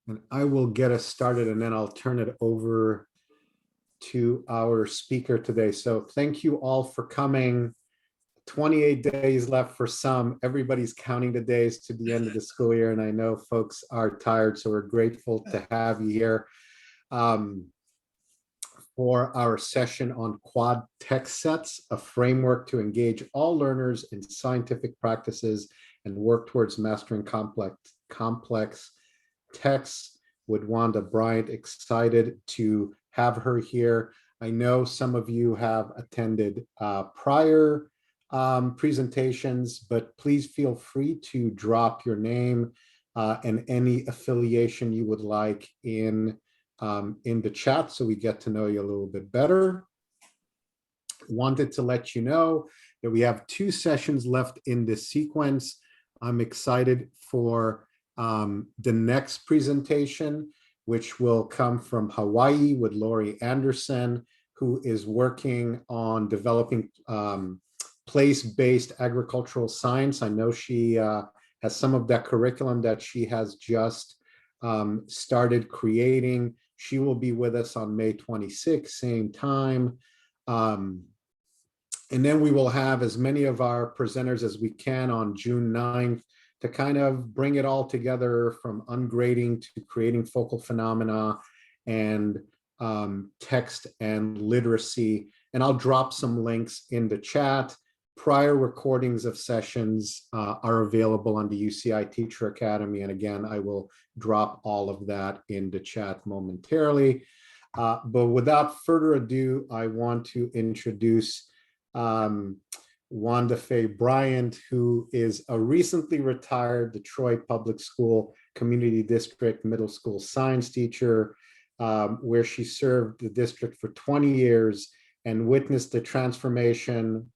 And I will get us started and then I'll turn it over to our speaker today. So thank you all for coming. 28 days left for some. Everybody's counting the days to the end of the school year. And I know folks are tired, so we're grateful to have you here for our session on quad text sets, a framework to engage all learners in scientific practices and work towards mastering complex texts with Wanda Bryant. Excited to have her here. I know some of you have attended prior presentations, but please feel free to drop your name and any affiliation you would like in the chat so we get to know you a little bit better. Wanted to let you know that we have 2 sessions left in this sequence. I'm excited for the next presentation, which will come from Hawaii with Lori Anderson, who is working on developing place-based agricultural science. I know she has some of that curriculum that she has just started creating. She will be with us on May 26th, same time. And then we will have as many of our presenters as we can on June 9th to kind of bring it all together, from ungrading to creating focal phenomena and text and literacy. And I'll drop some links in the chat. Prior recordings of sessions are available on the UCI Teacher Academy. And again, I will drop all of that in the chat momentarily. But without further ado, I want to introduce Wanda Faye Bryant, who is a recently retired Detroit Public School Community District middle school science teacher, where she served the district for 20 years and witnessed the transformation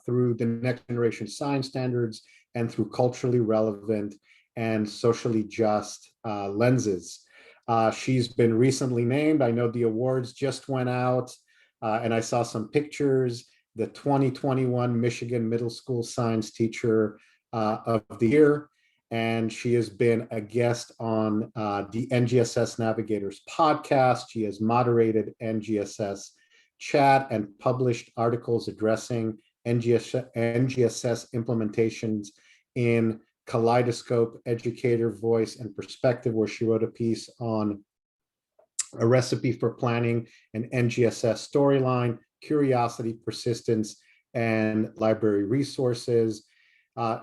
through the next generation science standards and through culturally relevant and socially just lenses. She's been recently named, I know the awards just went out, and I saw some pictures, the 2021 Michigan Middle School Science Teacher of the Year. And she has been a guest on the NGSS Navigators podcast. She has moderated NGSS chat and published articles addressing NGSS implementations in Kaleidoscope, Educator, Voice, and Perspective, where she wrote a piece on a recipe for planning an NGSS storyline, curiosity, persistence, and library resources.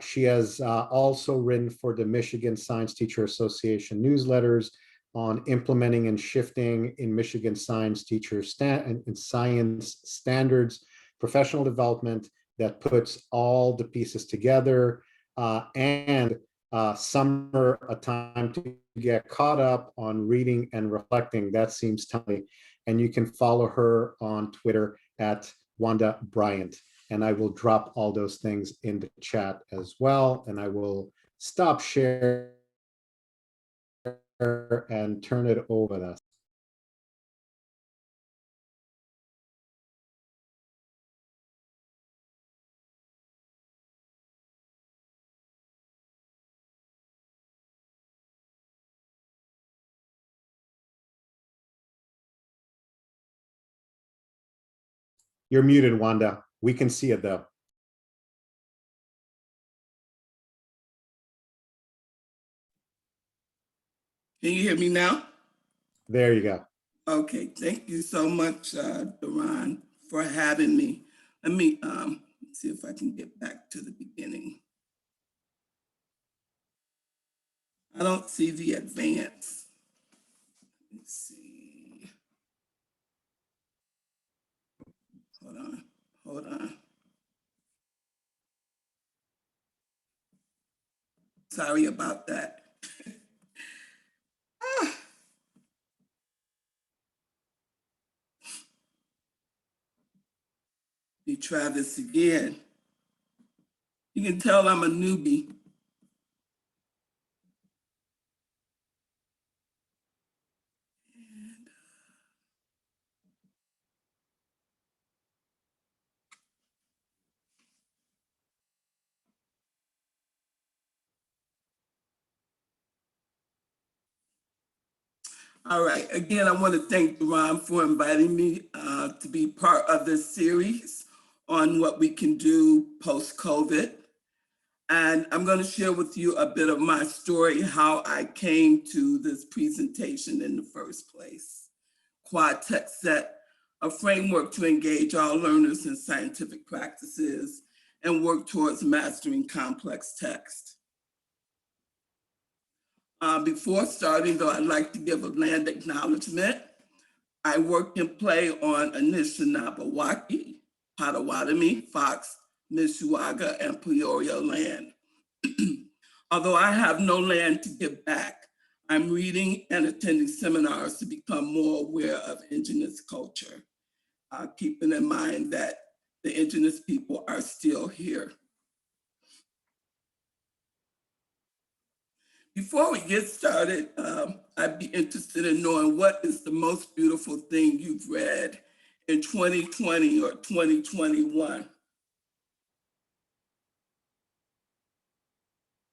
She has also written for the Michigan Science Teacher Association newsletters on implementing and shifting in Michigan science teacher and science standards, professional development that puts all the pieces together, and summer, a time to get caught up on reading and reflecting. That seems timely. And you can follow her on Twitter at Wanda Bryant. And I will drop all those things in the chat as well. And I will stop sharing and turn it over to us. You're muted, Wanda. We can see it though. Can you hear me now? There you go. Okay, thank you so much, Duran, for having me. Let me see if I can get back to the beginning. I don't see the advance. Let's see. Hold on. Sorry about that. We try this again. You can tell I'm a newbie. All right. Again, I want to thank Ron for inviting me to be part of this series on what we can do post-COVID. And I'm going to share with you a bit of my story, how I came to this presentation in the first place. Quad Text set a framework to engage all learners in scientific practices and work towards mastering complex text. Before starting, though, I'd like to give a land acknowledgement. I work and play on Anishinaabe, Potawatomi, Fox, Nishuaga, and Peoria land. Although I have no land to give back, I'm reading and attending seminars to become more aware of Indigenous culture, keeping in mind that the Indigenous people are still here. Before we get started, I'd be interested in knowing what is the most beautiful thing you've read in 2020 or 2021.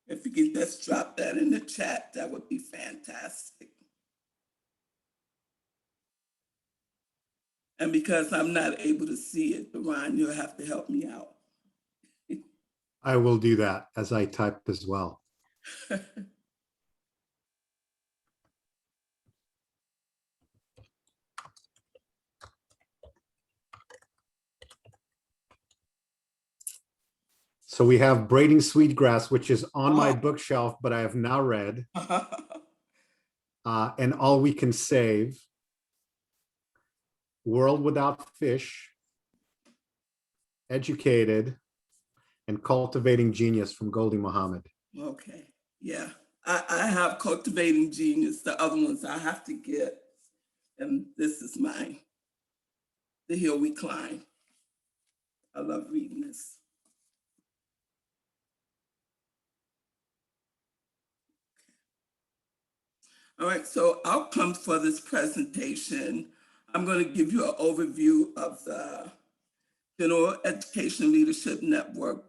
If you can just drop that in the chat, that would be fantastic. And because I'm not able to see it, Ron, you'll have to help me out. I will do that as I type as well. So we have Braiding Sweetgrass, which is on my bookshelf, but I have now read. And All We Can Save, World Without Fish, Educated, and Cultivating Genius from Goldie Muhammad. Okay, yeah. I have Cultivating Genius. The other ones I have to get, and this is mine, The Hill We Climb. I love reading this. All right, so outcomes for this presentation. I'm going to give you an overview of the General Education Leadership Network,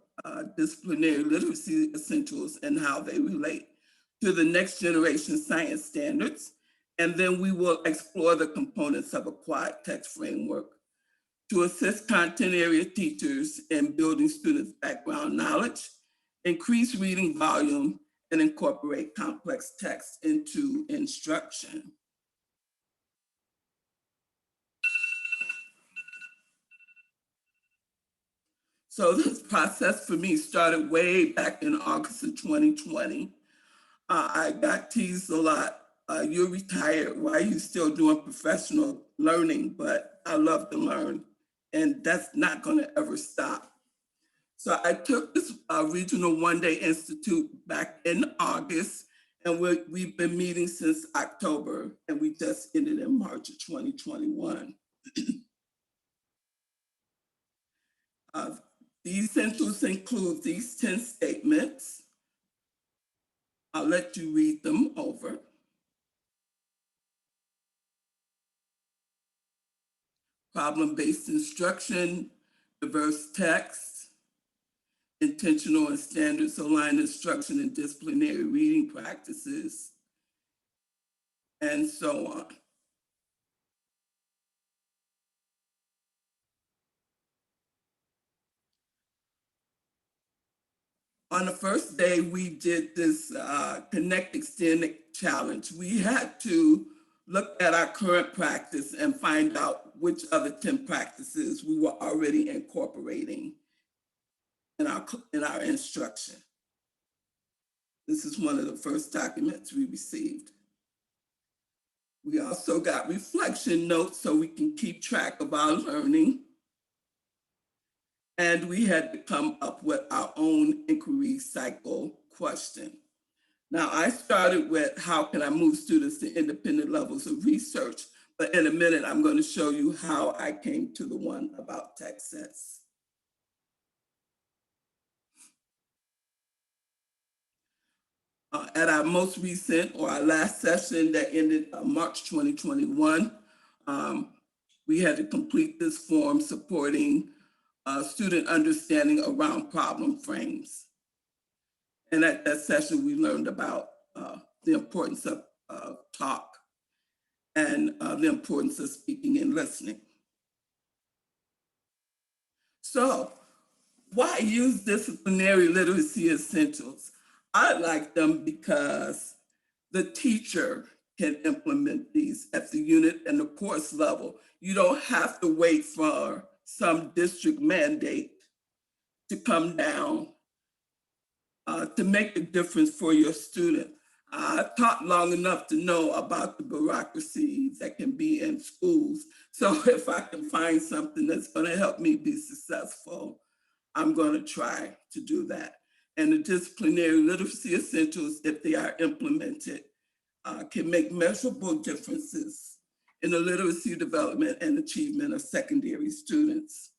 Disciplinary Literacy Essentials and how they relate to the next generation science standards. And then we will explore the components of a quad text framework to assist content area teachers in building students' background knowledge, increase reading volume, and incorporate complex text into instruction. So this process for me started way back in August of 2020. I got teased a lot. You're retired, why are you still doing professional learning? But I love to learn, and that's not gonna ever stop. So I took this Regional One Day Institute back in August, and we've been meeting since October, and we just ended in March of 2021. The essentials include these 10 statements. I'll let you read them over. Problem-based instruction, diverse text, intentional and standards aligned instruction and disciplinary reading practices, and so on. On the first day, we did this Connect, Extend challenge. We had to look at our current practice and find out which other 10 practices we were already incorporating in our instruction. This is one of the first documents we received. We also got reflection notes so we can keep track of our learning. And we had to come up with our own inquiry cycle question. Now, I started with how can I move students to independent levels of research, but in a minute, I'm going to show you how I came to the one about text sets. At our most recent or our last session that ended March 2021, we had to complete this form supporting student understanding around problem frames. And at that session, we learned about the importance of talk and the importance of speaking and listening. So, why use disciplinary literacy essentials? I like them because the teacher can implement these at the unit and the course level. You don't have to wait for some district mandate to come down to make a difference for your student. I've taught long enough to know about the bureaucracy that can be in schools. So if I can find something that's going to help me be successful, I'm going to try to do that. And the disciplinary literacy essentials, if they are implemented, can make measurable differences in the literacy development and achievement of secondary students.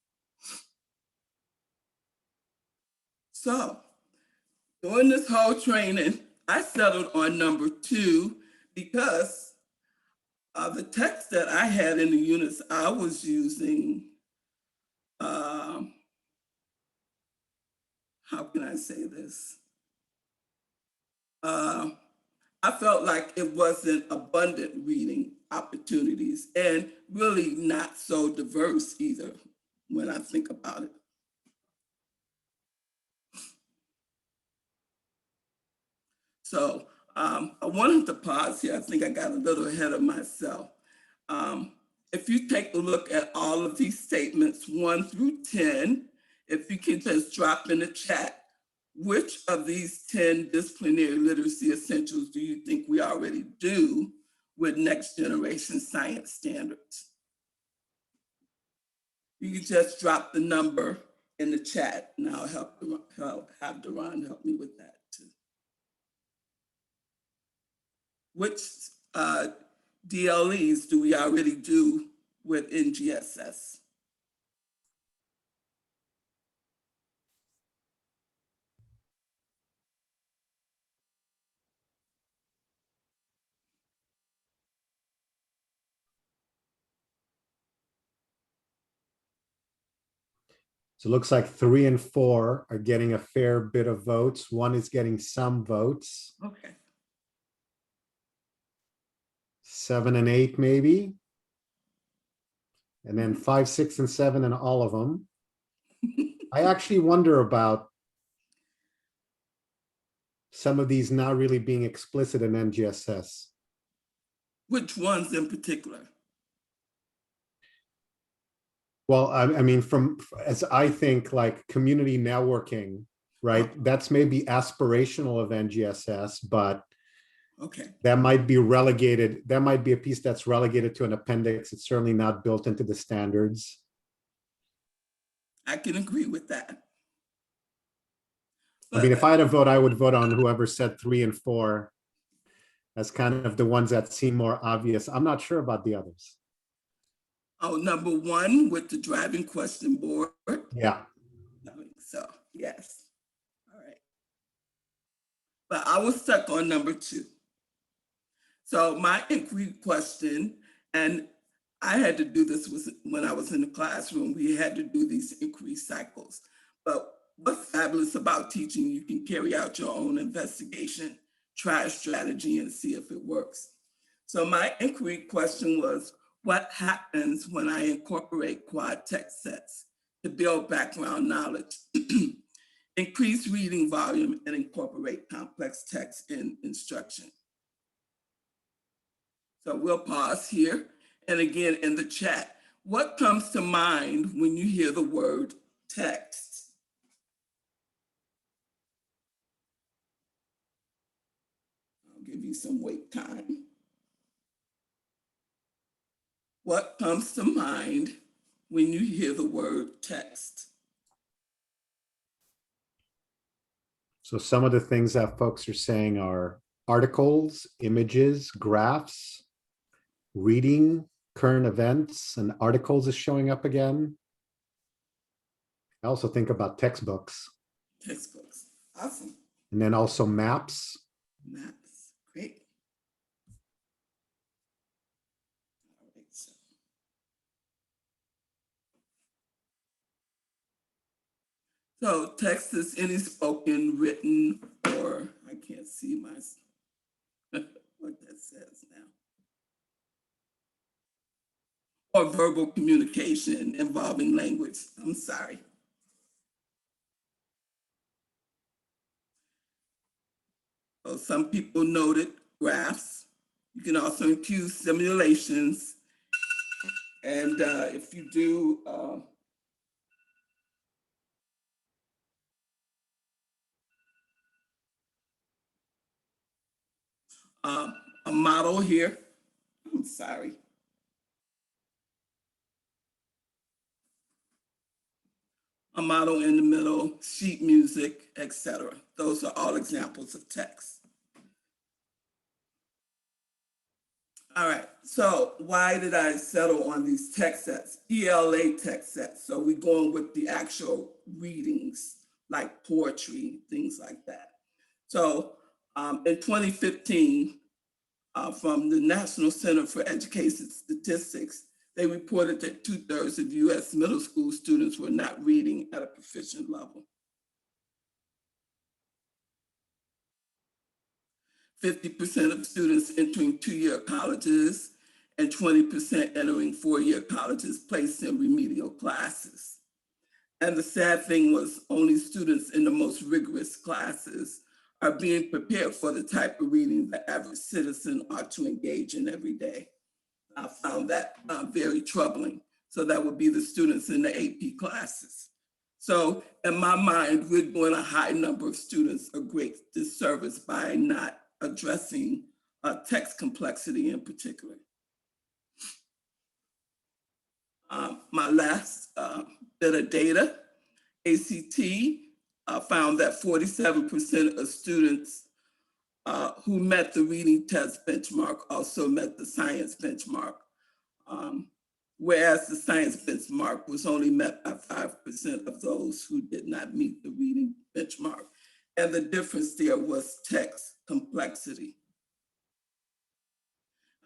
So, during this whole training, I settled on number 2 because the text that I had in the units I was using, how can I say this? I felt like it wasn't abundant reading opportunities and really not so diverse either when I think about it. So I wanted to pause here. I think I got a little ahead of myself. If you take a look at all of these statements, 1 through 10, if you can just drop in the chat, which of these 10 disciplinary literacy essentials do you think we already do with next generation science standards? You can just drop the number in the chat and I'll have Duran help me with that too. Which DLEs do we already do with NGSS? So it looks like 3 and 4 are getting a fair bit of votes. 1 is getting some votes. Okay. 7 and 8 maybe. And then 5, 6, and 7 and all of them. I actually wonder about some of these not really being explicit in NGSS. Which ones in particular? Well, I mean, as I think, like community networking, right? That's maybe aspirational of NGSS, but okay, that might be relegated. That might be a piece that's relegated to an appendix. It's certainly not built into the standards. I can agree with that. I mean, if I had a vote, I would vote on whoever said 3 and 4 as kind of the ones that seem more obvious. I'm not sure about the others. Oh, number 1 with the driving question board. Yeah. So, yes. All right. But I was stuck on number 2. So my inquiry question, and I had to do this when I was in the classroom, we had to do these inquiry cycles. But what's fabulous about teaching, you can carry out your own investigation, try a strategy and see if it works. So my inquiry question was, what happens when I incorporate quad text sets to build background knowledge, increase reading volume, and incorporate complex text in instruction? So we'll pause here. And again, in the chat, what comes to mind when you hear the word text? I'll give you some wait time. What comes to mind when you hear the word text? So some of the things that folks are saying are articles, images, graphs, reading, current events, and articles is showing up again. I also think about textbooks. Textbooks, awesome. And then also maps. Maps, great. So text is any spoken, written, or I can't see my what that says now. or verbal communication involving language. I'm sorry. So some people noted graphs. You can also include simulations. And if you do a model here, I'm sorry. A model in the middle, sheet music, etc. Those are all examples of text. All right, so why did I settle on these text sets? ELA text sets. So we're going with the actual readings, like poetry, things like that. So in 2015, from the National Center for Education Statistics, they reported that 2/3 of US middle school students were not reading at a proficient level. 50% of students entering two-year colleges and 20% entering four-year colleges placed in remedial classes. And the sad thing was only students in the most rigorous classes are being prepared for the type of reading the average citizen ought to engage in every day. I found that very troubling. So that would be the students in the AP classes. So in my mind, we're doing a high number of students a great disservice by not addressing text complexity in particular. My last bit of data, ACT found that 47% of students who met the reading test benchmark also met the science benchmark, whereas the science benchmark was only met by 5% of those who did not meet the reading benchmark. And the difference there was text complexity.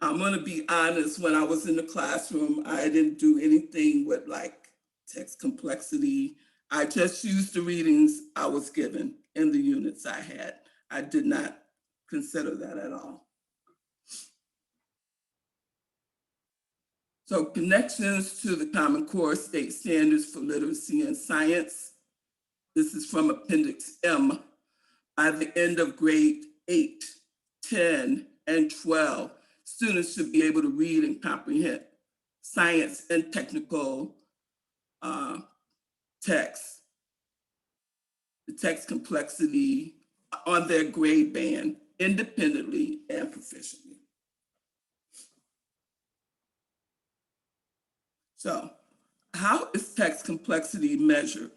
I'm gonna be honest, when I was in the classroom, I didn't do anything with like text complexity. I just used the readings I was given in the units I had. I did not consider that at all. So connections to the Common Core state standards for literacy and science. This is from Appendix M. By the end of grade 8, 10, and 12, students should be able to read and comprehend science and technical text, the text complexity on their grade band independently and proficiently. So how is text complexity measured?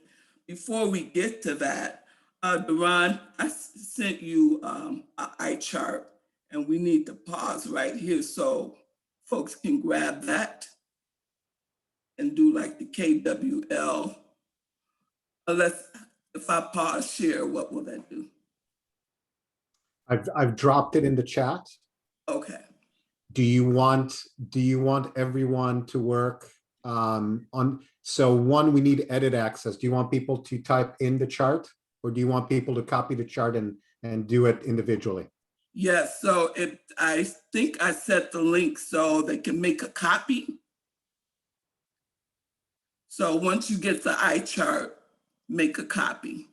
Before we get to that, Duran, I sent you an eye chart, and we need to pause right here so folks can grab that and do like the KWL. Unless, if I pause share, what will that do? I've dropped it in the chat. Okay. Do you want everyone to work on, so one, we need edit access. Do you want people to type in the chart, or do you want people to copy the chart and do it individually? Yes, so I think I set the link so they can make a copy. So once you get the eye chart, make a copy.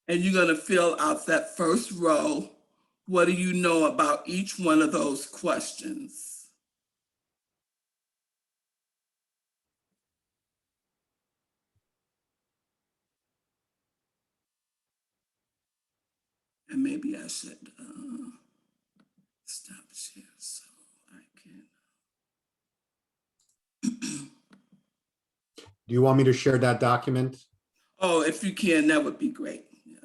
And you're gonna fill out that first row. What do you know about each one of those questions? And maybe I should stop share so I can. Do you want me to share that document? Oh, if you can, that would be great. Yeah.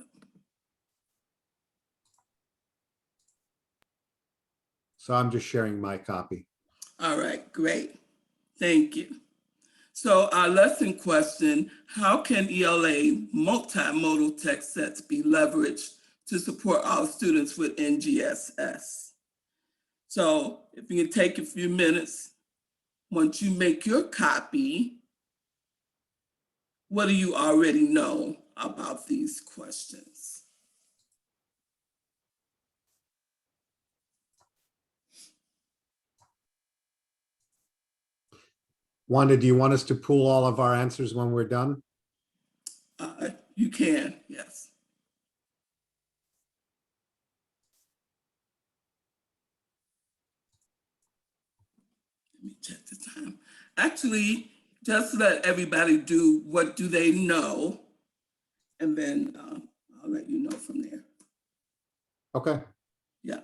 So I'm just sharing my copy. All right, great. Thank you. So our lesson question, how can ELA multimodal text sets be leveraged to support our students with NGSS? So if you can take a few minutes, once you make your copy, what do you already know about these questions? Wanda, do you want us to pool all of our answers when we're done? You can, yes. Let me check the time. Actually, just let everybody do what do they know, and then I'll let you know from there. Okay. Yeah.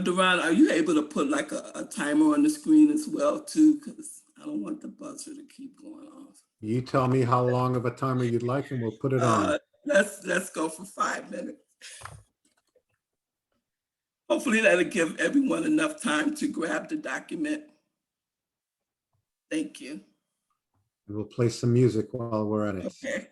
Duran, are you able to put like a timer on the screen as well too? Because I don't want the buzzer to keep going off. You tell me how long of a timer you'd like and we'll put it on. Let's go for 5 minutes. Hopefully that'll give everyone enough time to grab the document. Thank you. We'll play some music while we're at it. Okay.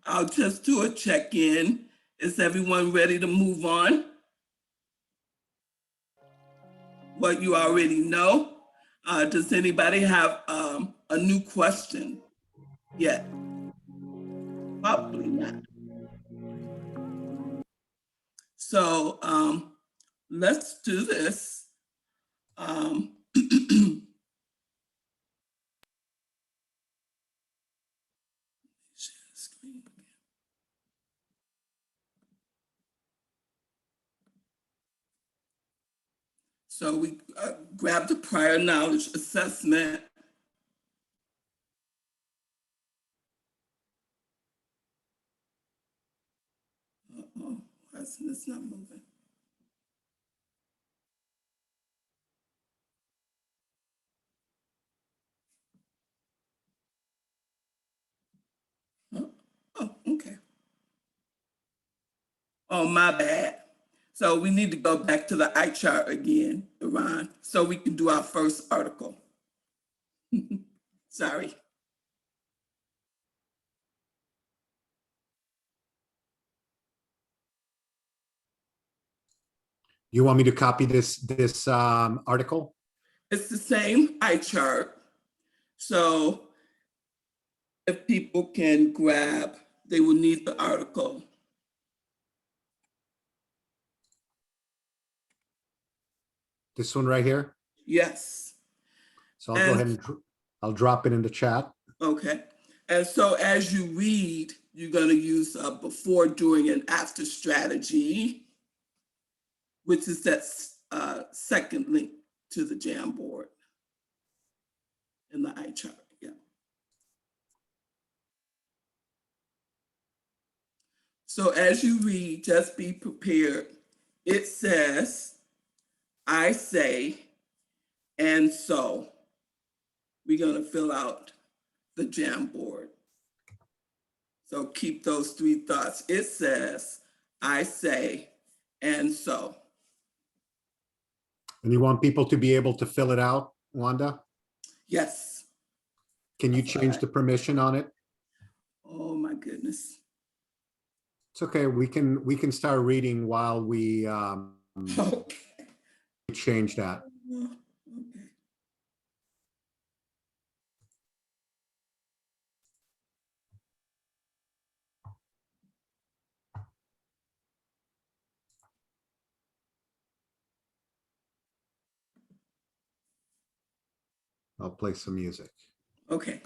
I'll just do a check-in. Is everyone ready to move on? What you already know? Does anybody have a new question yet? Probably not. So let's do this. So we grabbed the prior knowledge assessment. Uh-oh, why isn't this not moving? Oh, okay. Oh, my bad. So we need to go back to the eye chart again, Iran, so we can do our first article. Sorry. You want me to copy this article? It's the same eye chart. So if people can grab, they will need the article. This one right here? Yes. So I'll go ahead and I'll drop it in the chat. Okay. And so as you read, you're going to use a before, during, and after strategy, which is that second link to the Jamboard in the eye chart. Yeah. So as you read, just be prepared. It says, I say, and so. We're going to fill out the Jamboard. So keep those three thoughts. It says, I say, And so, And you want people to be able to fill it out, Wanda? yes. Can you That's change right. the permission on it? Oh my goodness. It's okay. We can start reading while we Okay. change that. Okay. I'll play some music. Okay.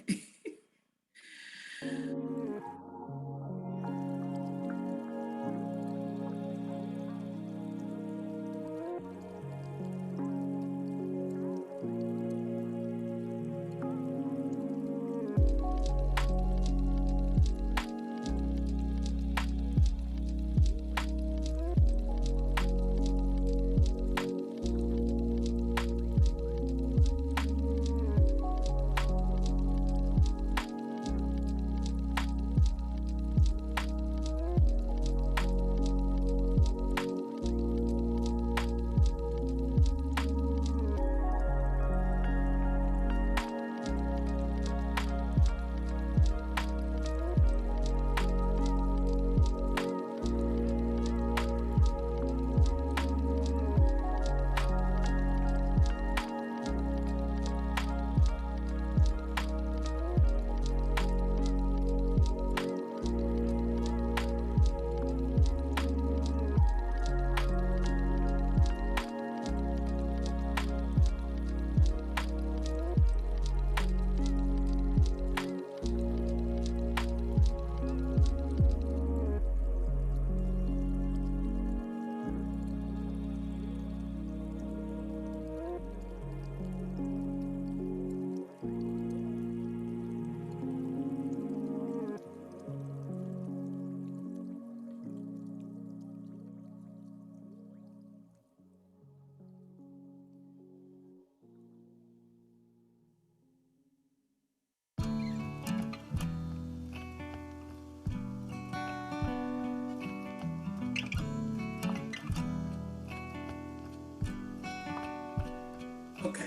Okay.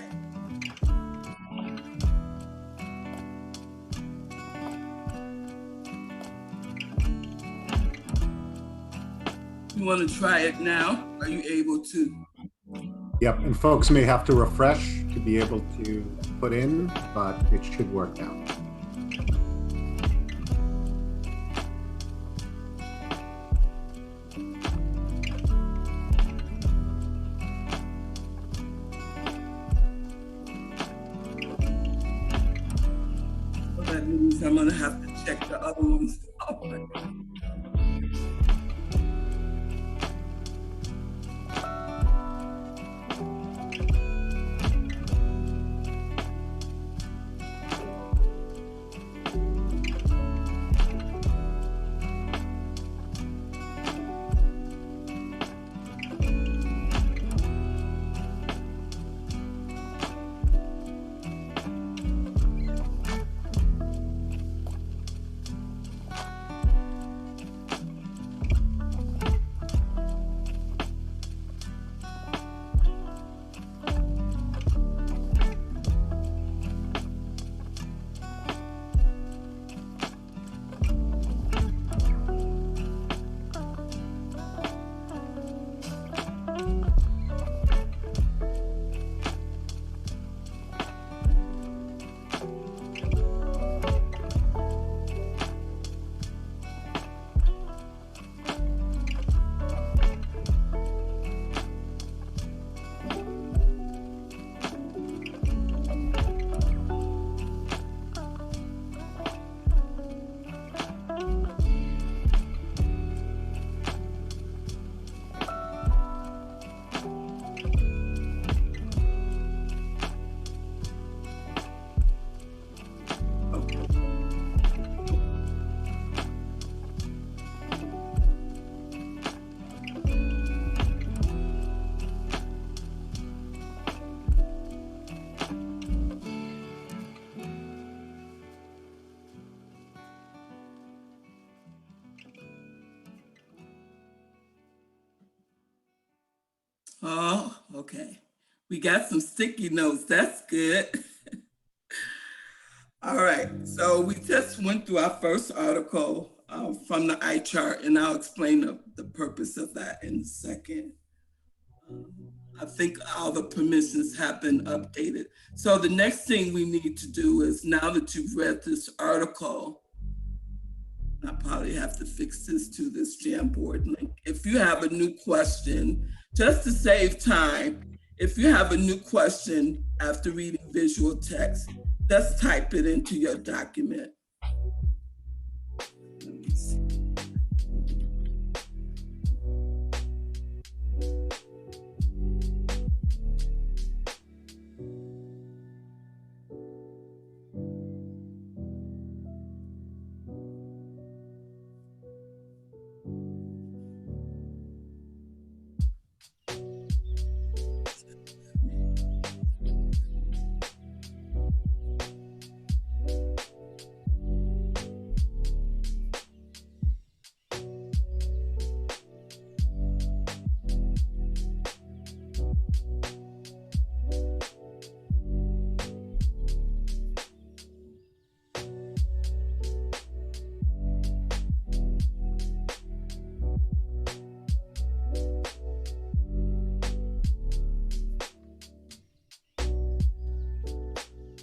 You want to try it now? Are you able to? Yep, and folks may have to refresh to be able to put in, but it should work out. Well, that means I'm gonna have to check the other ones out. Okay. We got some sticky notes. That's good. All right. So we just went through our first article from the eye chart, and I'll explain the purpose of that in a second. I think all the permissions have been updated. So the next thing we need to do is, now that you've read this article, I probably have to fix this to this Jamboard link. If you have a new question, just to save time, if you have a new question after reading visual text, just type it into your document. Let me see.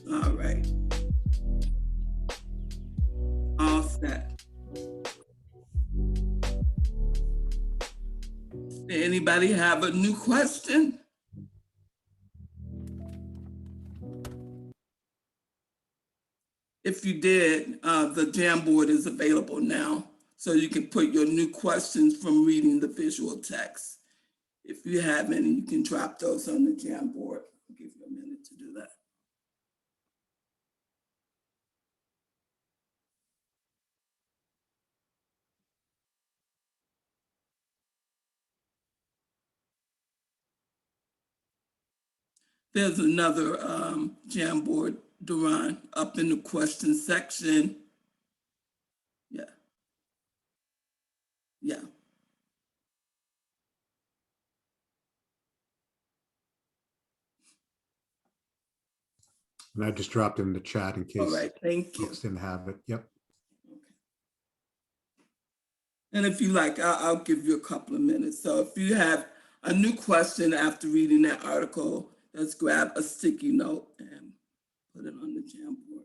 All right. All set. Anybody have a new question? If you did, the Jamboard is available now, so you can put your new questions from reading the visual text. If you have any, you can drop those on the Jamboard. I'll give you a minute to do that. There's another Jamboard, Duran, up in the question section. Yeah, yeah. And I just dropped it in the chat in case All right, thank you. folks didn't have it. Yep. Okay. And if you like, I'll give you a couple of minutes. So if you have a new question after reading that article, let's grab a sticky note and put it on the Jamboard.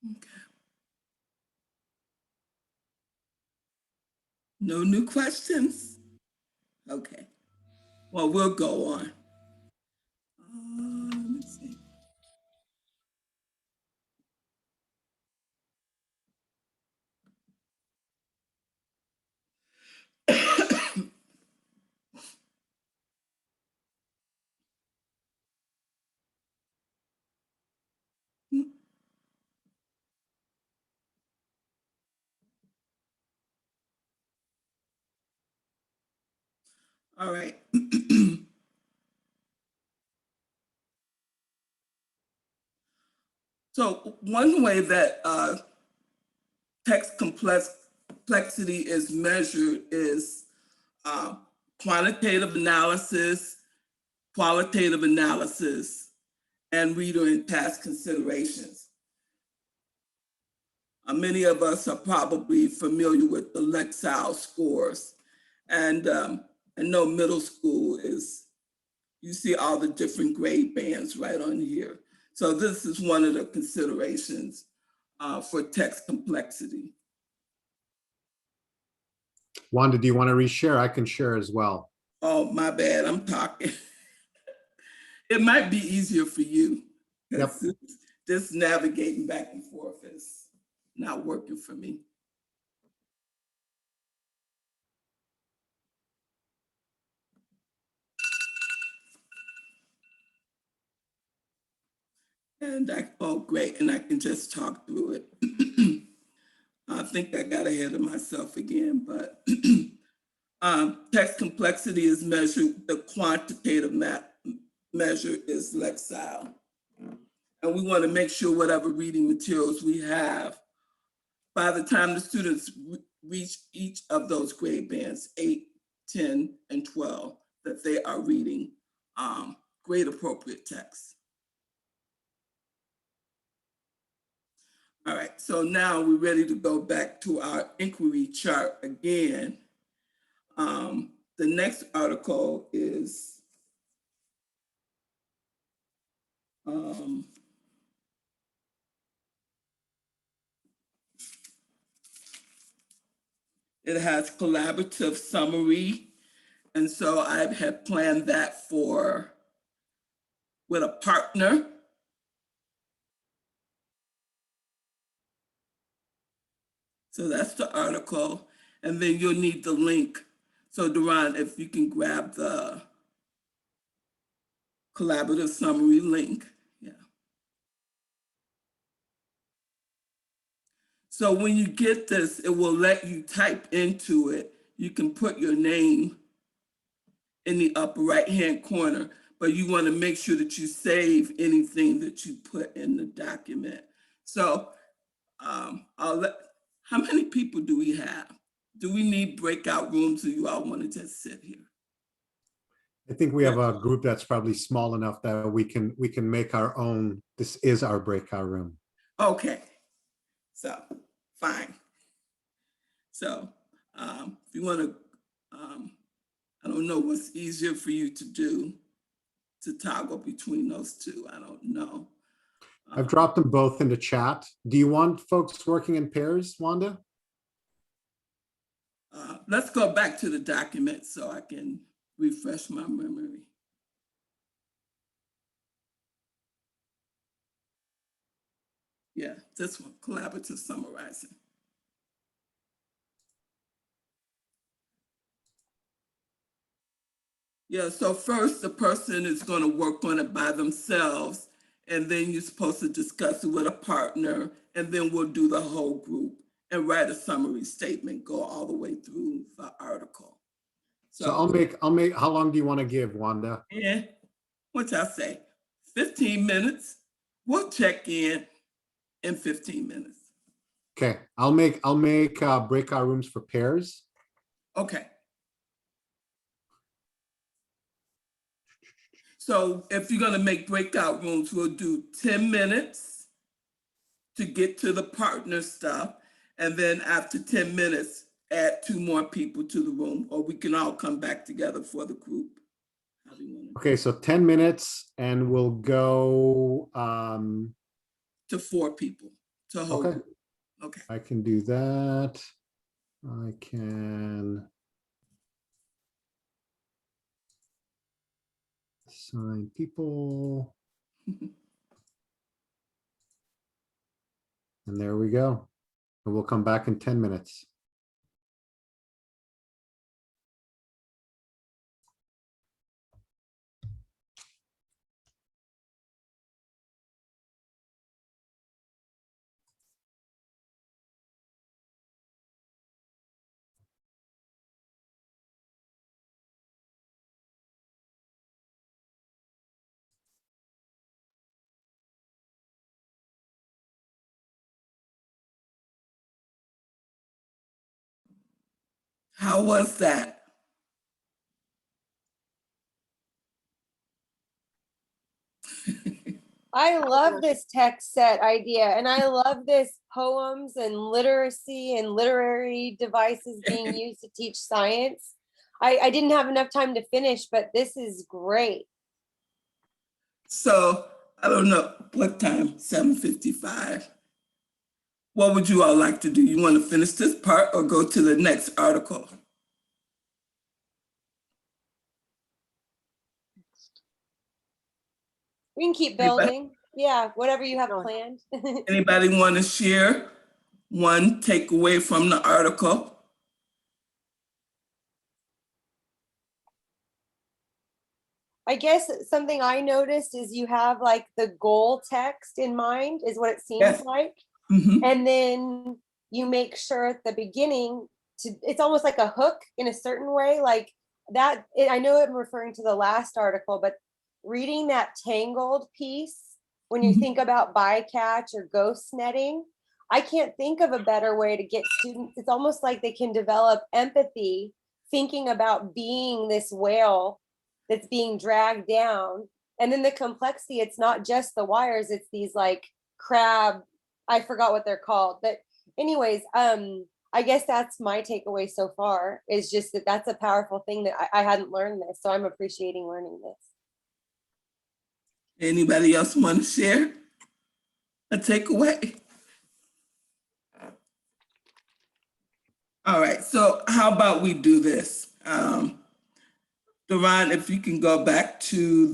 Okay. No new questions? Okay. Well, we'll go on. Let me see. All right. So one way that text complexity is measured is quantitative analysis, qualitative analysis, and reader and task considerations. Many of us are probably familiar with the Lexile scores. And I know middle school is, you see all the different grade bands right on here. So this is one of the considerations for text complexity. Wanda, do you want to reshare? I can share as well. Oh, my bad, I'm talking. It might be easier for you. Yep. Just navigating back and forth is not working for me. And oh, great, and I can just talk through it. I think I got ahead of myself again, but text complexity is measured, the quantitative measure is lexile. And we want to make sure whatever reading materials we have, by the time the students reach each of those grade bands, 8, 10, and 12, that they are reading grade appropriate text. All right, so now we're ready to go back to our inquiry chart again. The next article is it has collaborative summary. And so I have planned that for with a partner. So that's the article. And then you'll need the link. So Duran, if you can grab the collaborative summary link. Yeah. So when you get this, it will let you type into it. You can put your name in the upper right-hand corner, but you want to make sure that you save anything that you put in the document. So how many people do we have? Do we need breakout rooms, or you all want to just sit here? I think we have a group that's probably small enough that we can make our own. This is our breakout room. Okay, so fine. So if you want to, I don't know what's easier for you to do, to toggle between those two. I don't know. I've dropped them both into chat. Do you want folks working in pairs, Wanda? Let's go back to the document so I can refresh my memory. Yeah, this one, collaborative summarizing. Yeah, so first the person is going to work on it by themselves, and then you're supposed to discuss it with a partner, and then we'll do the whole group and write a summary statement, go all the way through the article. So I'll make, how long do you want to give, Wanda? Yeah, what y'all say? 15 minutes. We'll check in 15 minutes. Okay, I'll make breakout rooms for pairs. Okay. So if you're gonna make breakout rooms, we'll do 10 minutes to get to the partner stuff. And then after 10 minutes, add 2 more people to the room, or we can all come back together for the group. Okay, so 10 minutes and we'll go to 4 people, to a whole group. Okay. I can do that. I can assign people. And there we go. And we'll come back in 10 minutes. How was that? I love this text set idea, and I love this poems and literacy and literary devices being used to teach science. I didn't have enough time to finish, but this is great. So I don't know what time, 7:55. What would you all like to do? You want to finish this part or go to the next article? We can keep Anybody- building. Yeah, whatever you have Sure. planned. Anybody want to share one takeaway from the article? I guess something I noticed is you have like the goal text in mind, is what it seems Yes. like. Mhm. And then you make sure at the beginning it's almost like a hook in a certain way. Like that, I know I'm referring to the last article, but reading that tangled piece, when you Mhm. think about bycatch or ghost netting, I can't think of a better way to get students. It's almost like they can develop empathy, thinking about being this whale that's being dragged down. And then the complexity, it's not just the wires, it's these like crab, I forgot what they're called. But anyways, I guess that's my takeaway so far, is just that that's a powerful thing that I hadn't learned this. So I'm appreciating learning this. Anybody else want to share a takeaway? All right, so how about we do this? Duran, if you can go back to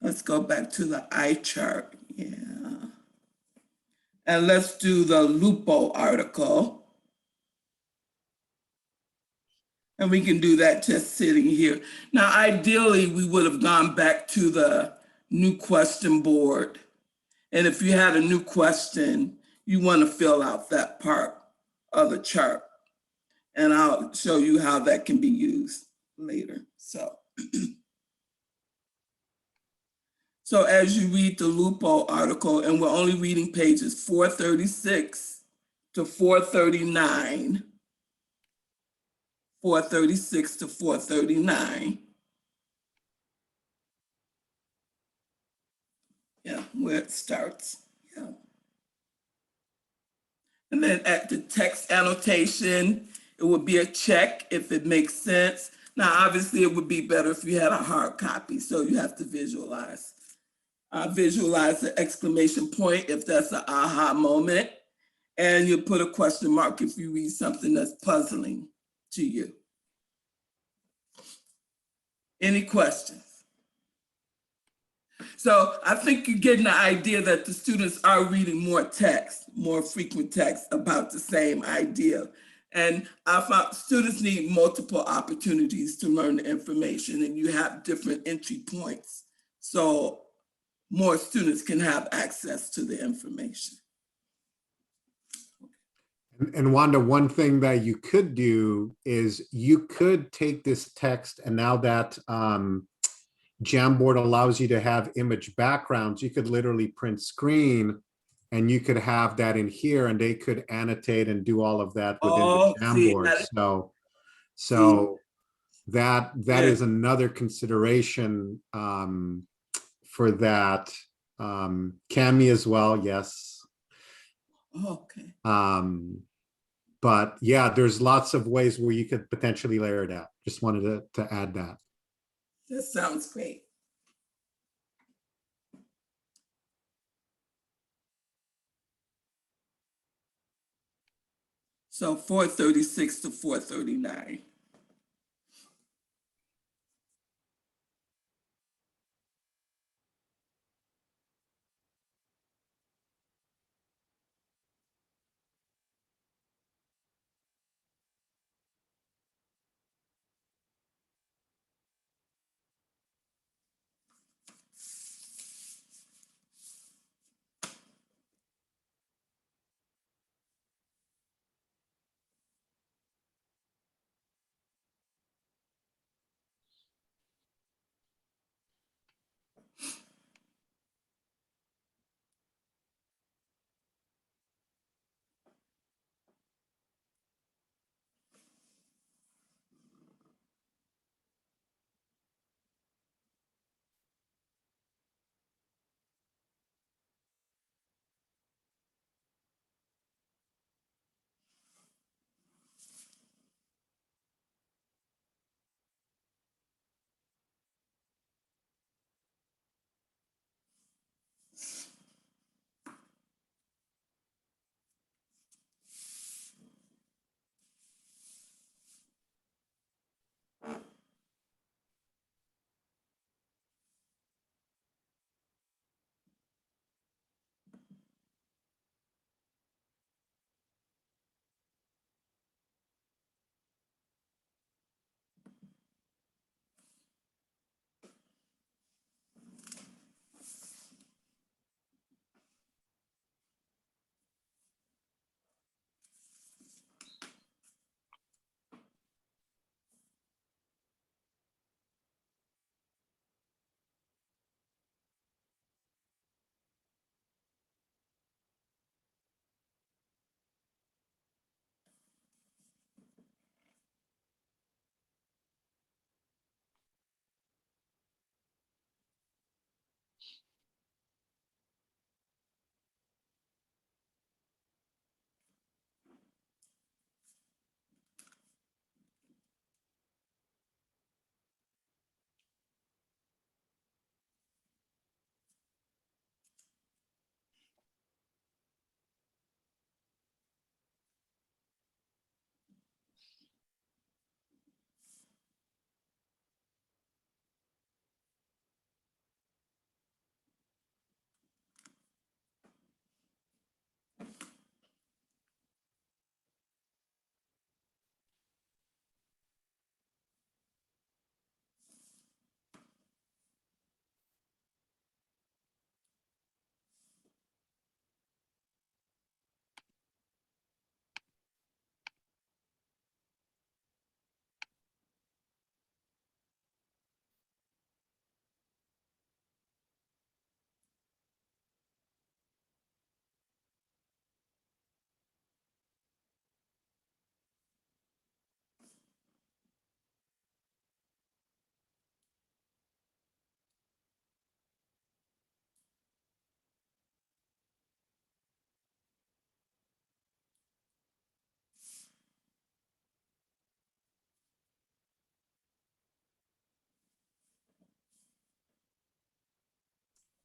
let's go back to the eye chart. Yeah. And let's do the Lupo article. And we can do that just sitting here. Now, ideally, we would have gone back to the new question board. And if you had a new question, you want to fill out that part of the chart. And I'll show you how that can be used later. So as you read the Lupo article, and we're only reading pages 436 to 439, 436 to 439. Yeah, where it starts. Yeah. And then at the text annotation, it would be a check if it makes sense. Now, obviously, it would be better if you had a hard copy, so you have to visualize. Visualize the exclamation point if that's an aha moment, and you put a question mark if you read something that's puzzling to you. Any questions? So I think you're getting the idea that the students are reading more text, more frequent text about the same idea. And I found students need multiple opportunities to learn the information, and you have different entry points. So more students can have access to the information. And Wanda, one thing that you could do is you could take this text, and now that Jamboard allows you to have image backgrounds, you could literally print screen and you could have that in here, and they could annotate and do all of that within the Jamboard. So that is another consideration for that. Cami as well, yes. Okay. But yeah, there's lots of ways where you could potentially layer it out. Just wanted to add that. That sounds great. So 436 to 439.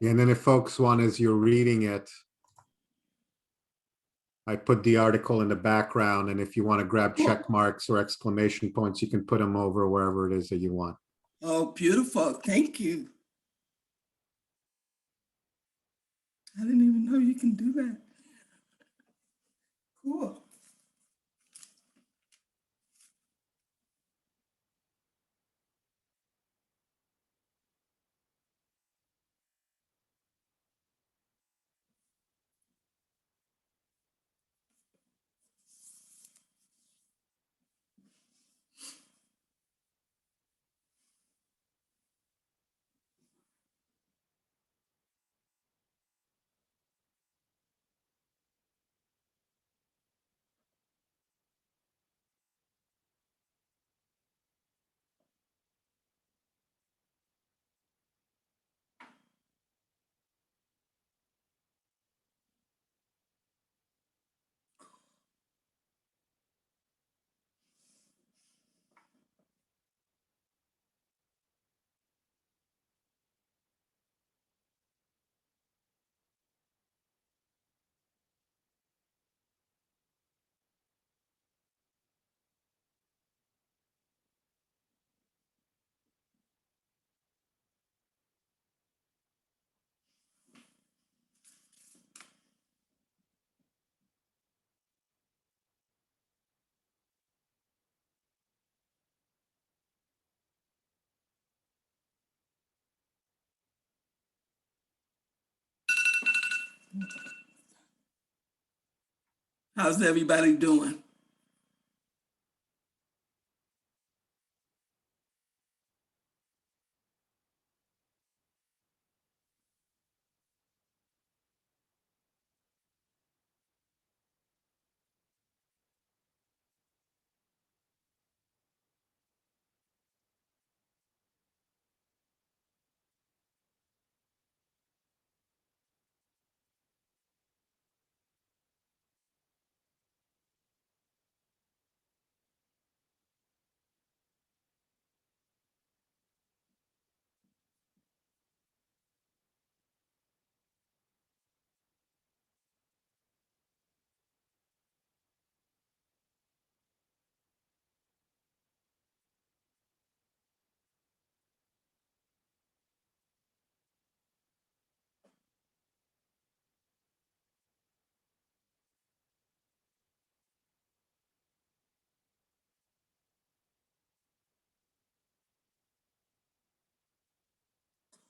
And then if folks want, as you're reading it, I put the article in the background, and if you want to grab check marks or exclamation points, you can put them over wherever it is that you want. Oh, beautiful. Thank you. I didn't even know you can do that. Cool. How's everybody doing?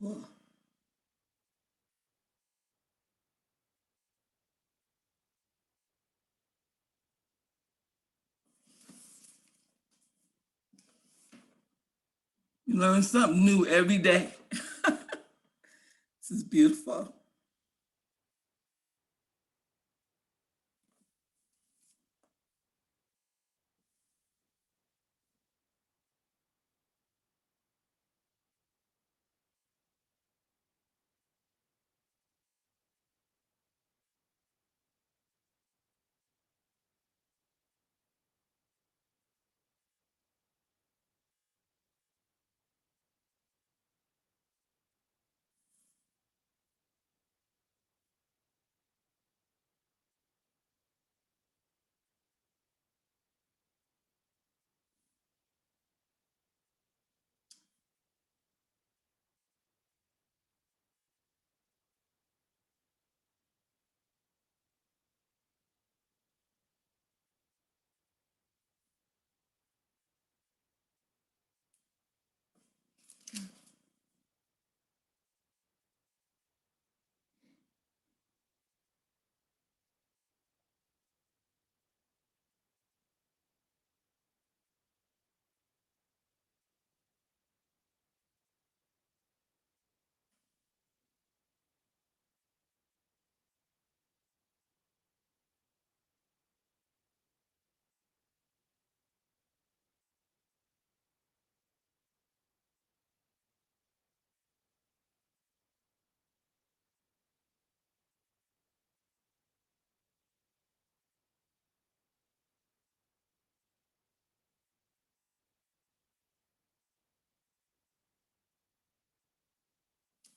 Cool. You learn something new every day. This is beautiful.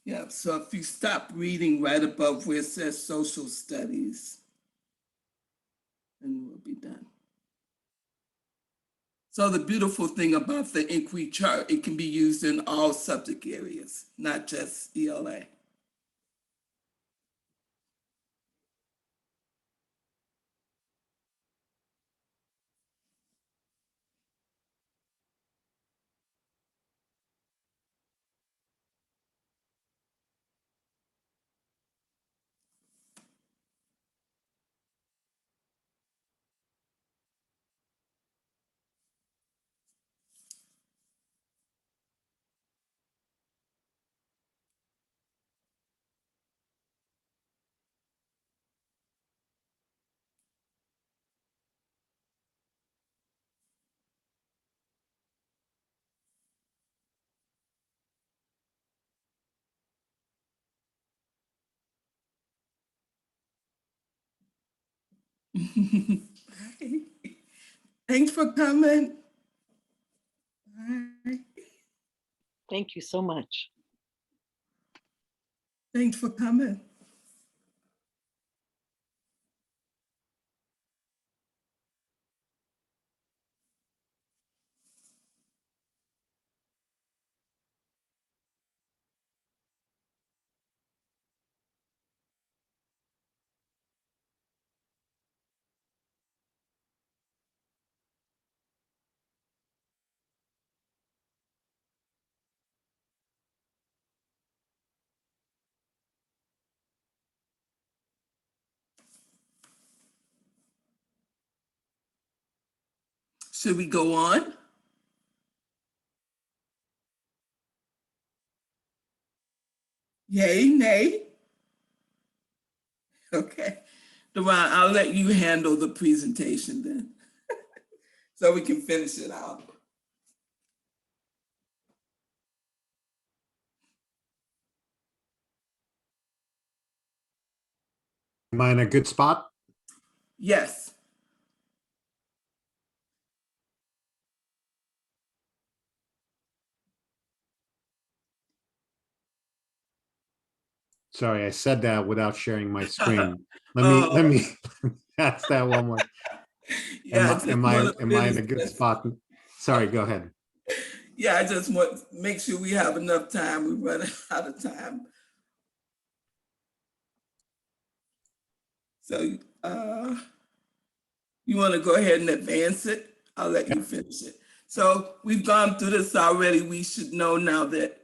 Yeah, so if you stop reading right above where it says social studies, then we'll be done. So the beautiful thing about the inquiry chart, it can be used in all subject areas, not just ELA. Thanks for coming. Bye. Thank you so much. Thanks for coming. Should we go on? Yay, nay? Okay. Deron, I'll let you handle the presentation then, so we can finish it out. Am I in a good spot? Yes. Sorry, I said that without sharing my screen. Let me ask that one more. Yeah, I just Am wanna I in a finish good this. spot? Sorry, go ahead. Yeah, I just want to make sure we have enough time. We run out of time. So you want to go ahead and advance it? I'll let you finish it. So we've gone through this already. We should know now that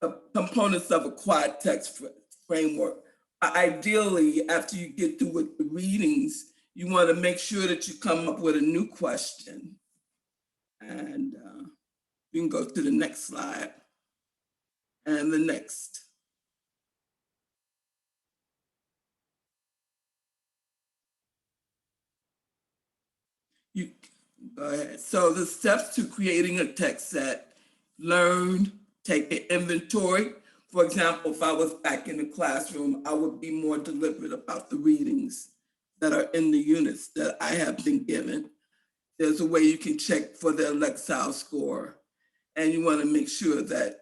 the components of a quad text framework. Ideally, after you get through with the readings, you want to make sure that you come up with a new question. And you can go to the next slide and the next. You go ahead. So the steps to creating a text set: learn, take an inventory. For example, if I was back in the classroom, I would be more deliberate about the readings that are in the units that I have been given. There's a way you can check for the Lexile score, and you want to make sure that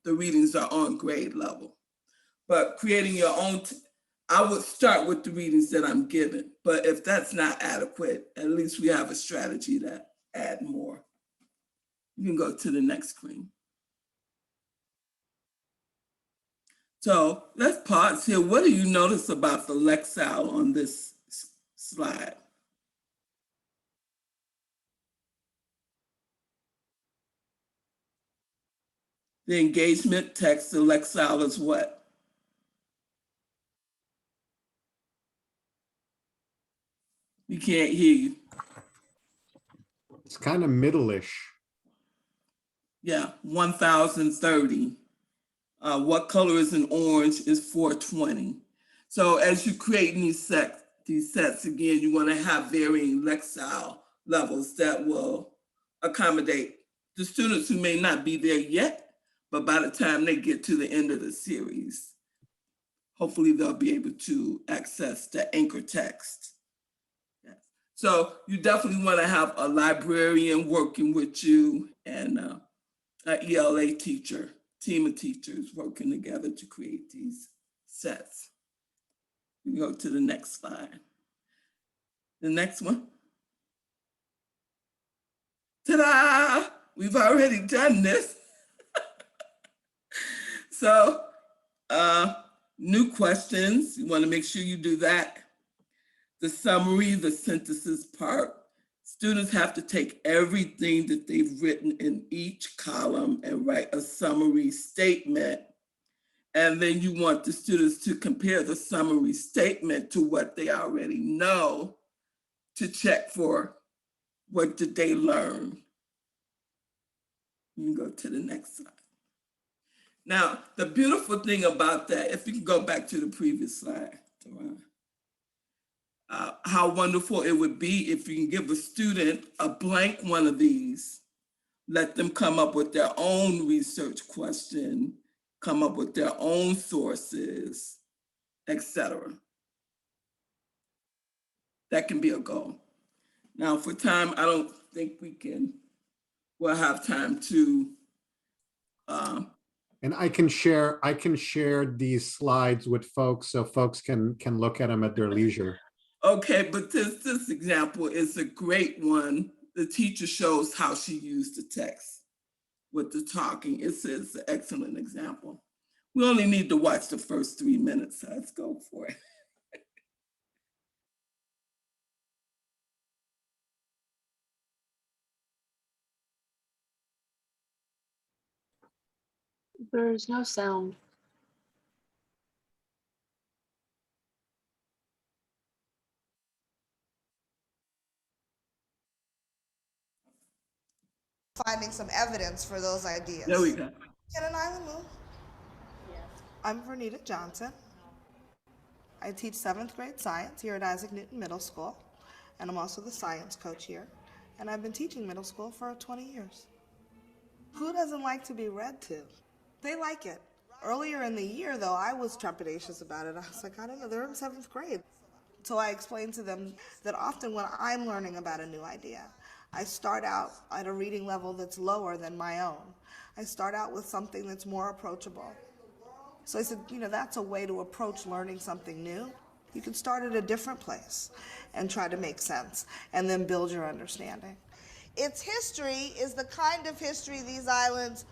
the readings are on grade level. But creating your own, I would start with the readings that I'm given, but if that's not adequate, at least we have a strategy to add more. You can go to the next screen. So let's pause here. What do you notice about the Lexile on this slide? The engagement text, the Lexile is what? We can't hear you. It's kind of middle-ish. Yeah, 1030. What color is in orange is 420. So as you create these sets again, you want to have varying Lexile levels that will accommodate the students who may not be there yet, but by the time they get to the end of the series, hopefully they'll be able to access the anchor text. Yes. So you definitely want to have a librarian working with you and an ELA teacher team of teachers working together to create these sets. We go to the next slide. The next one. Ta-da! We've already done this. So, new questions. You want to make sure you do that. The summary, the synthesis part. Students have to take everything that they've written in each column and write a summary statement. And then you want the students to compare the summary statement to what they already know to check for what did they learn. You can go to the next slide. Now, the beautiful thing about that, if you can go back to the previous slide, how wonderful it would be if you can give a student a blank one of these, let them come up with their own research question, come up with their own sources, etc. That can be a goal. Now for time, I don't think we'll have time to. And I can share these slides with folks so folks can look at them at their leisure. Okay, but this example is a great one. The teacher shows how she used the text with the talking. It's an excellent example. We only need to watch the first 3 minutes, so let's go for it. There's no sound. Finding some evidence for those ideas. There we go. Can an island move? I'm Vernita Johnson. I teach 7th grade science here at Isaac Newton Middle School, and I'm also the science coach here. And I've been teaching middle school for 20 years. Who doesn't like to be read to? They like it. Earlier in the year, though, I was trepidatious about it. I was like, I don't know, they're in 7th grade. So I explained to them that often when I'm learning about a new idea, I start out at a reading level that's lower than my own. I start out with something that's more approachable. So I said, that's a way to approach learning something new. You can start at a different place and try to make sense and then build your understanding. Its history is the kind of history these islands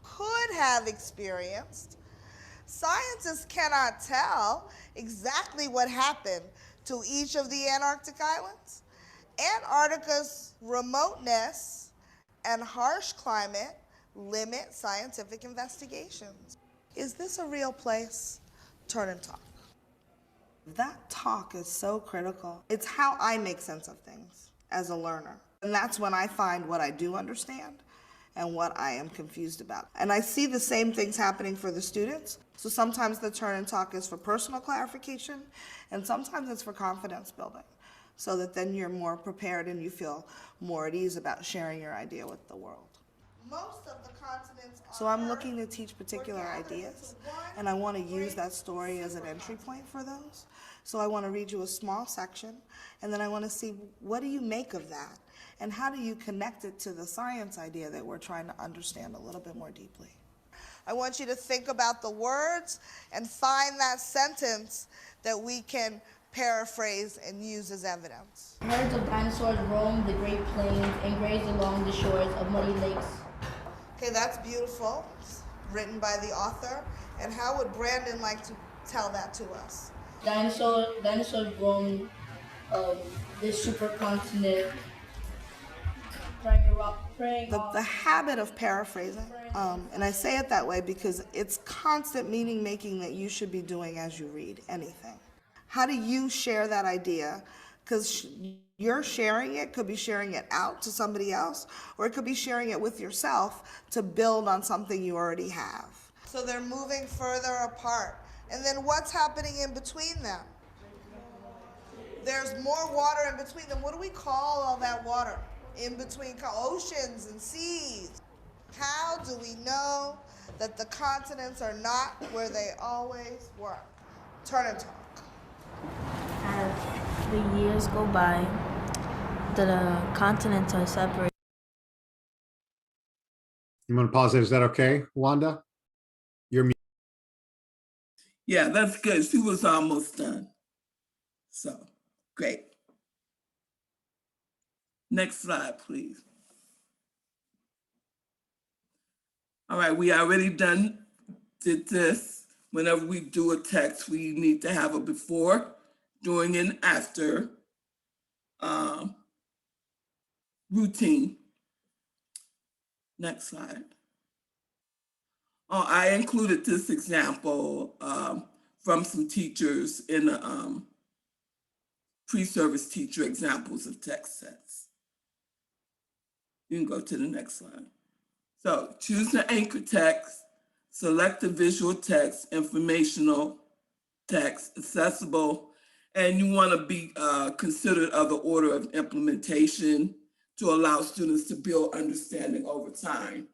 could have experienced. Scientists cannot tell exactly what happened to each of the Antarctic islands. Antarctica's remoteness and harsh climate limit scientific investigations. Is this a real place? Turn and talk. That talk is so critical. It's how I make sense of things as a learner. And that's when I find what I do understand and what I am confused about. And I see the same things happening for the students. So sometimes the turn and talk is for personal clarification, and sometimes it's for confidence building, so that then you're more prepared and you feel more at ease about sharing your idea with the world. Most of the continents so I'm looking to teach particular ideas, and I want to use that story as an entry point for those. So I want to read you a small section, and then I want to see, what do you make of that? And how do you connect it to the science idea that we're trying to understand a little bit more deeply? I want you to think about the words and find that sentence that we can paraphrase and use as evidence. Herds of dinosaurs roamed the Great Plains and grazed along the shores of muddy lakes. Okay, that's beautiful. It's written by the author. And how would Brandon like to tell that to us? Dinosaurs roamed this supercontinent, preying The habit of paraphrasing, and I say it that way because it's constant meaning making that you should be doing as you read anything. How do you share that idea? Because you're sharing it, could be sharing it out to somebody else, or it could be sharing it with yourself to build on something you already have. So they're moving further apart. And then what's happening in between them? There's more water in between them. What do we call all that water in between? Oceans and seas. How do we know that the continents are not where they always were? Turn and talk. As the years go by, the continents are separated. You want to pause it? Is that okay, Wanda? Yeah, that's good. She was almost done. So, great. Next slide, please. All right, we already did this. Whenever we do a text, we need to have a before, during, and after routine. Next slide. Oh, I included this example from some teachers in the pre-service teacher examples of text sets. You can go to the next slide. So choose the anchor text, select the visual text, informational text, accessible, and you want to be considered of the order of implementation to allow students to build understanding over time.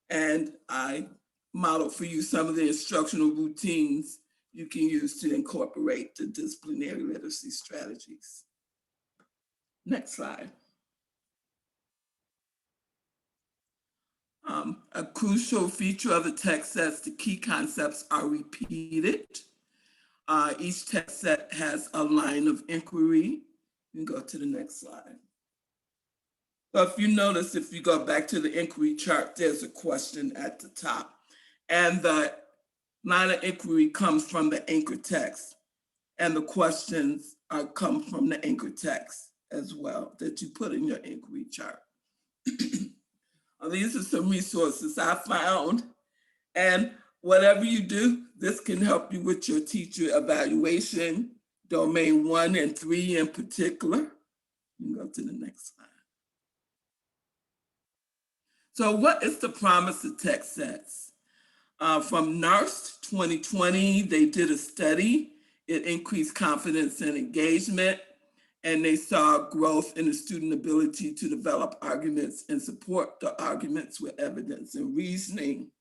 And I modeled for you some of the instructional routines you can use to incorporate the disciplinary literacy strategies. Next slide. A crucial feature of the text sets, the key concepts are repeated. Each text set has a line of inquiry. You can go to the next slide. So if you notice, if you go back to the inquiry chart, there's a question at the top. And the line of inquiry comes from the anchor text. And the questions come from the anchor text as well that you put in your inquiry chart. These are some resources I found. And whatever you do, this can help you with your teacher evaluation, domain 1 and 3 in particular. You can go to the next slide. So what is the promise of text sets? From NARST 2020, they did a study. It increased confidence and engagement, and they saw growth in the student ability to develop arguments and support the arguments with evidence and reasoning.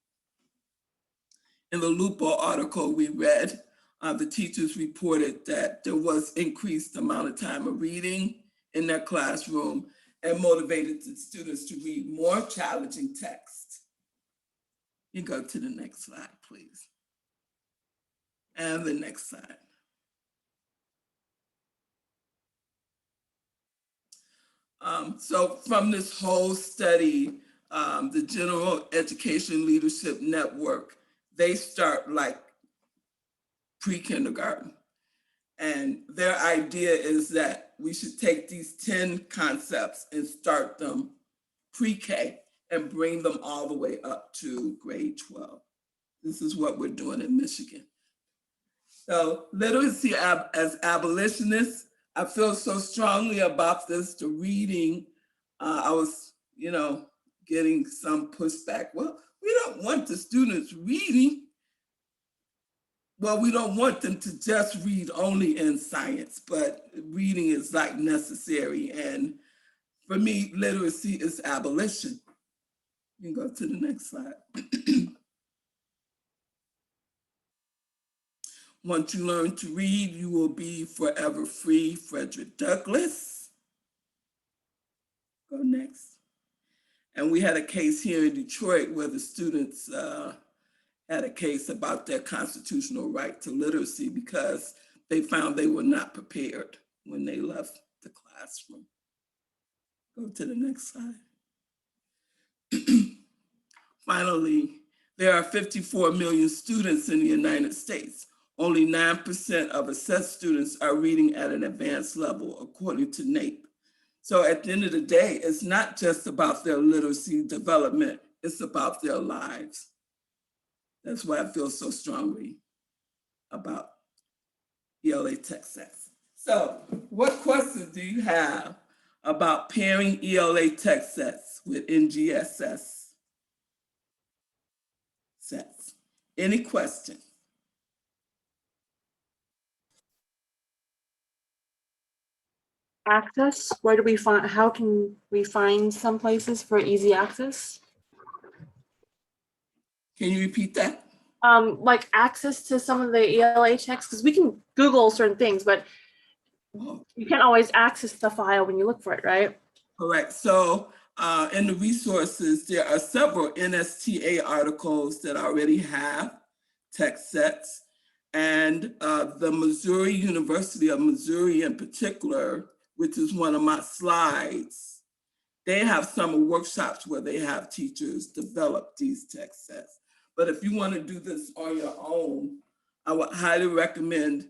In the Lupo article we read, the teachers reported that there was increased amount of time of reading in their classroom and motivated the students to read more challenging text. You go to the next slide, please. And the next slide. So from this whole study, the General Education Leadership Network, they start like pre-kindergarten. And their idea is that we should take these 10 concepts and start them pre-K and bring them all the way up to grade 12. This is what we're doing in Michigan. So literacy as abolitionists, I feel so strongly about this, the reading. I was, getting some pushback. Well, we don't want the students reading. Well, we don't want them to just read only in science, but reading is like necessary. And for me, literacy is abolition. You can go to the next slide. Once you learn to read, you will be forever free. Frederick Douglass. Go next. And we had a case here in Detroit where the students had a case about their constitutional right to literacy because they found they were not prepared when they left the classroom. Go to the next slide. Finally, there are 54 million students in the United States. Only 9% of assessed students are reading at an advanced level, according to NAEP. So at the end of the day, it's not just about their literacy development, it's about their lives. That's why I feel so strongly about ELA text sets. So what questions do you have about pairing ELA text sets with NGSS sets? Any questions? Access, where do we find, how can we find some places for easy access? Can you repeat that? Like access to some of the ELA texts, because we can Google certain things, but you can't always access the file when you look for it, right? Correct. So In the resources, there are several NSTA articles that already have text sets. And the Missouri University of Missouri in particular, which is one of my slides, they have summer workshops where they have teachers develop these text sets. But if you want to do this on your own, I would highly recommend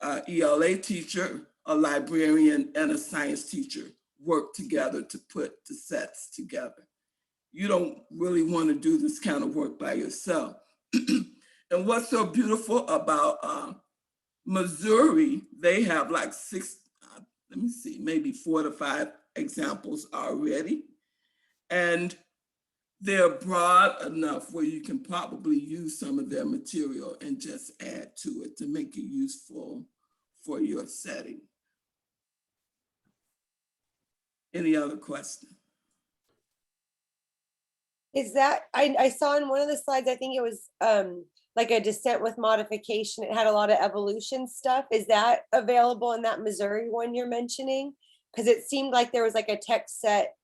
an ELA teacher, a librarian, and a science teacher work together to put the sets together. You don't really want to do this kind of work by yourself. And what's so beautiful about Missouri, they have like maybe 4 to 5 examples already. And they're broad enough where you can probably use some of their material and just add to it to make it useful for your setting. Any other question? Is that, I saw in one of the slides, I think it was like a descent with modification. It had a lot of evolution stuff. Is that available in that Missouri one you're mentioning? Because it seemed like there was like a text set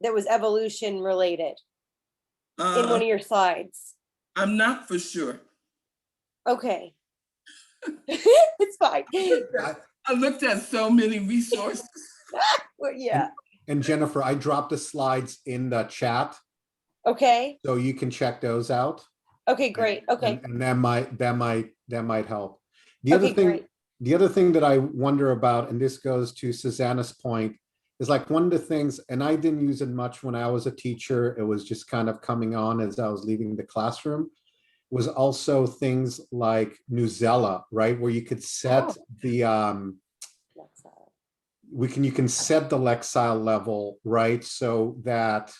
that was evolution related in one of your slides. I'm not for sure. Okay. It's fine. I looked at so many resources. Well, yeah. And Jennifer, I dropped the slides in the chat, Okay. so you can check those out. Okay, great. Okay. And that might help. The Okay, other thing, great. the other thing that I wonder about, and this goes to Susanna's point, is like one of the things, and I didn't use it much when I was a teacher, it was just kind of coming on as I was leaving the classroom, was also things like Newsella, right? Where you could set the you can set the Lexile level, right? So that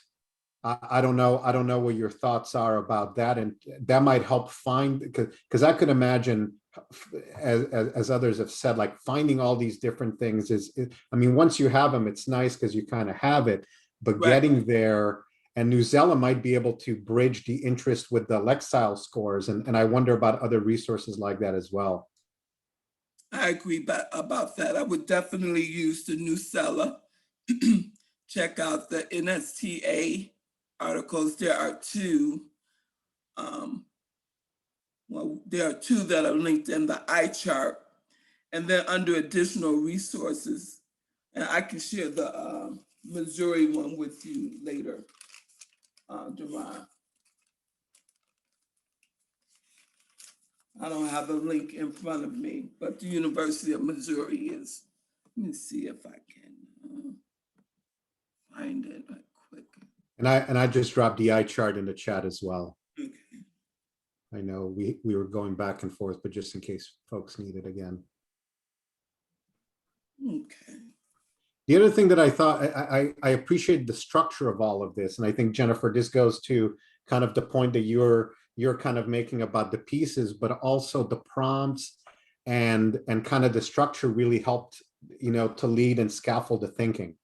I don't know what your thoughts are about that, and that might help find, because I could imagine, as others have said, like finding all these different things I mean, once you have them, it's nice because you kind of have it, but Right. getting there, and Newsella might be able to bridge the interest with the Lexile scores, and I wonder about other resources like that as well. I agree about that. I would definitely use the Newsella. Check out the NSTA articles. There are 2. Well, there are 2 that are linked in the eye chart, and then under additional resources, and I can share the Missouri one with you later, Duran. I don't have a link in front of me, but the University of Missouri is. Let me see if I can find it quick. And I just dropped the eye chart in the chat as well. Okay. I know we were going back and forth, but just in case folks need it again. Okay. The other thing that I thought, I appreciate the structure of all of this. And I think, Jennifer, this goes to kind of the point that you're kind of making about the pieces, but also the prompts and kind of the structure really helped, to lead and scaffold the thinking.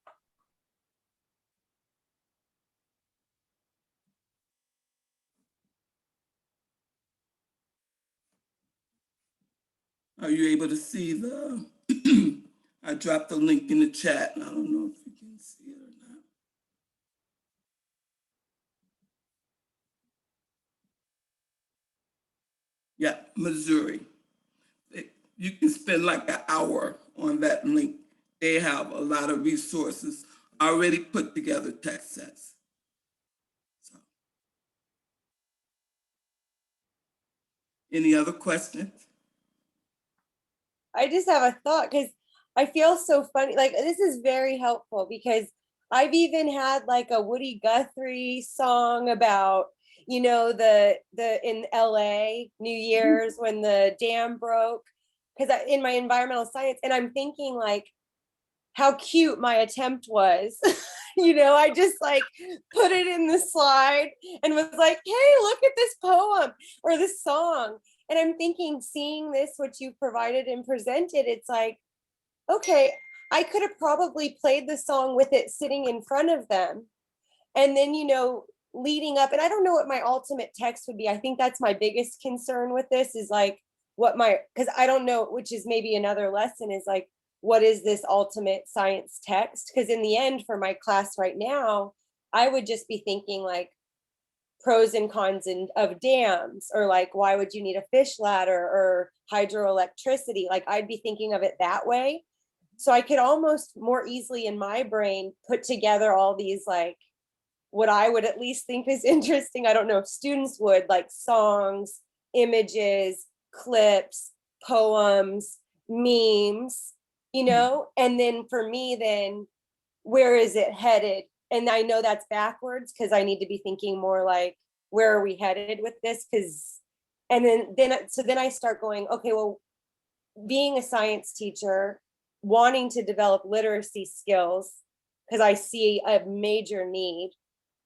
Are you able to see the, I dropped the link in the chat. I don't know if you can see it or not. Yeah, Missouri. You can spend like an hour on that link. They have a lot of resources already put together, text sets. So. Any other questions? I just have a thought, because I feel so funny. Like, this is very helpful, because I've even had like a Woody Guthrie song about, the in LA, New Year's, when the dam broke, because in my environmental science, and I'm thinking like how cute my attempt was. I just like put it in the slide and was like, hey, look at this poem or this song. And I'm thinking, seeing this, what you provided and presented, it's like, okay, I could have probably played the song with it sitting in front of them. And then, leading up, and I don't know what my ultimate text would be. I think that's my biggest concern with this, is like because I don't know, which is maybe another lesson, is like, what is this ultimate science text? Because in the end, for my class right now, I would just be thinking like pros and cons of dams, or like, why would you need a fish ladder or hydroelectricity? Like I'd be thinking of it that way. So I could almost more easily in my brain put together all these, like, what I would at least think is interesting. I don't know if students would, like songs, images, clips, poems, memes, you know? And then for me, then where is it headed? And I know that's backwards because I need to be thinking more like, where are we headed with this? Because, and then I start going, okay, well, being a science teacher, wanting to develop literacy skills, because I see a major need,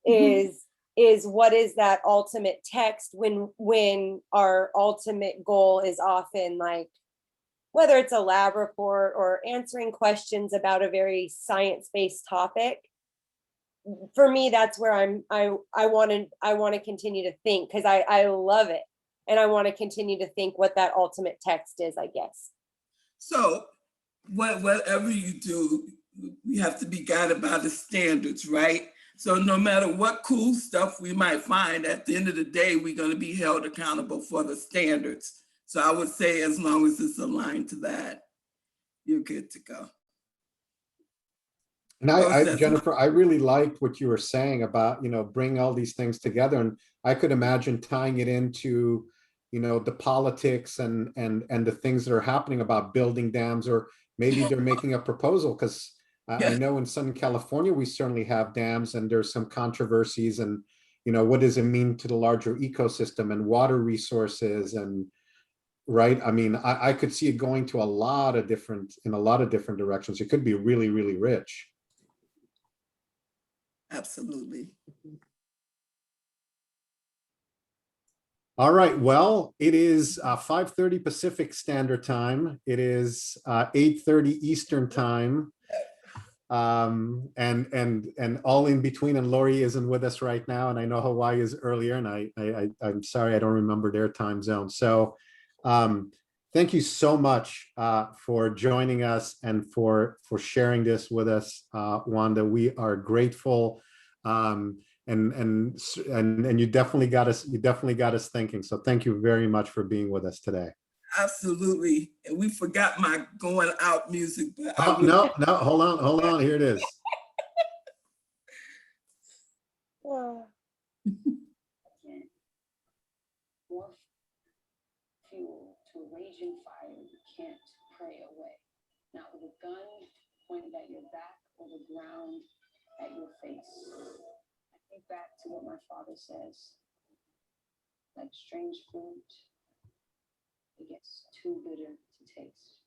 is what is that ultimate text when our ultimate goal is often like, whether it's a lab report or answering questions about a very science-based topic. For me, that's where I want to continue to think, because I love it, and I want to continue to think what that ultimate text is, I guess. So whatever you do, we have to be guided by the standards, right? So no matter what cool stuff we might find, at the end of the day, we're going to be held accountable for the standards. So I would say as long as it's aligned to that, you're good to go. And Jennifer, I really liked what you were saying about, bringing all these things together. And I could imagine tying it into, the politics and the things that are happening about building dams, or maybe they're making a proposal, because I know in Southern California, we certainly have dams, and there's some controversies, and, what does it mean to the larger ecosystem and water resources, and right. I mean, I could see it going to in a lot of different directions. It could be really, really rich. Absolutely. All right. Well, it is 5:30 Pacific Standard Time. It is 8:30 Eastern Time. And all in between. And Lori isn't with us right now, and I know Hawaii is earlier, and I'm sorry I don't remember their time zone. So thank you so much for joining us and for sharing this with us, Wanda. We are grateful. And you definitely got us thinking. So thank you very much for being with us today. Absolutely. And we forgot my going out music. But no, hold on. Here it is. More fuel to a raging fire you can't pray away. Not with a gun pointed at your back or the ground at your face. I think back to what my father says. Like strange fruit, it gets too bitter to taste.